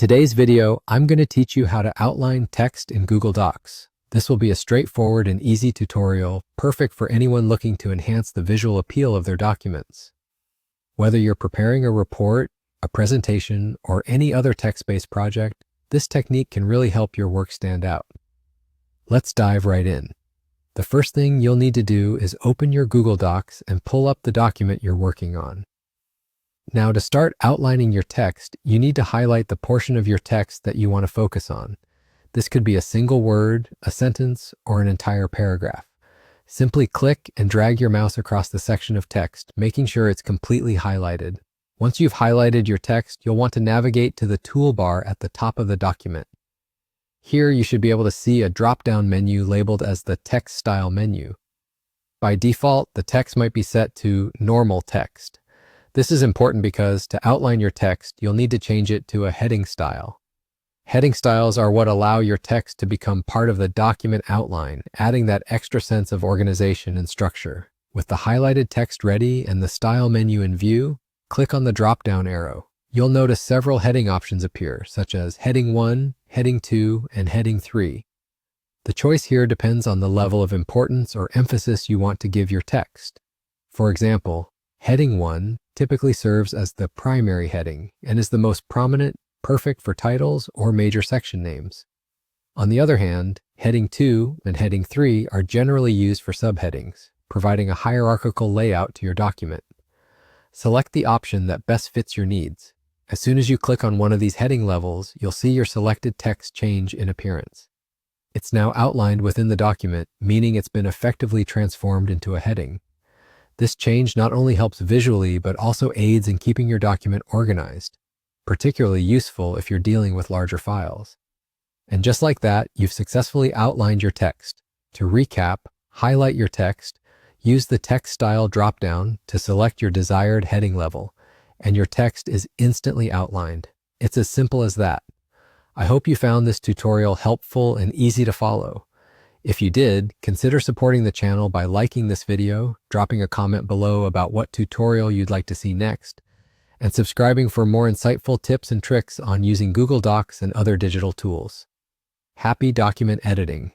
today's video, I'm going to teach you how to outline text in Google Docs. This will be a straightforward and easy tutorial, perfect for anyone looking to enhance the visual appeal of their documents. Whether you're preparing a report, a presentation, or any other text-based project, this technique can really help your work stand out. Let's dive right in. The first thing you'll need to do is open your Google Docs and pull up the document you're working on. Now, to start outlining your text, you need to highlight the portion of your text that you want to focus on. This could be a single word, a sentence, or an entire paragraph. Simply click and drag your mouse across the section of text, making sure it's completely highlighted. Once you've highlighted your text, you'll want to navigate to the toolbar at the top of the document. Here, you should be able to see a drop-down menu labeled as the Text Style menu. By default, the text might be set to Normal Text. This is important because to outline your text, you'll need to change it to a heading style. Heading styles are what allow your text to become part of the document outline, adding that extra sense of organization and structure. With the highlighted text ready and the style menu in view, click on the drop-down arrow. You'll notice several heading options appear, such as Heading 1, Heading 2, and Heading 3. The choice here depends on the level of importance or emphasis you want to give your text. For example, Heading 1 typically serves as the primary heading and is the most prominent, perfect for titles or major section names. On the other hand, Heading 2 and Heading 3 are generally used for subheadings, providing a hierarchical layout to your document. Select the option that best fits your needs. As soon as you click on one of these heading levels, you'll see your selected text change in appearance. It's now outlined within the document, meaning it's been effectively transformed into a heading. This change not only helps visually, but also aids in keeping your document organized, particularly useful if you're dealing with larger files. And just like that, you've successfully outlined your text. To recap, highlight your text, use the text style dropdown to select your desired heading level, and your text is instantly outlined. It's as simple as that. I hope you found this tutorial helpful and easy to follow. If you did, consider supporting the channel by liking this video, dropping a comment below about what tutorial you'd like to see next, and subscribing for more insightful tips and tricks on using Google Docs and other digital tools. Happy document editing!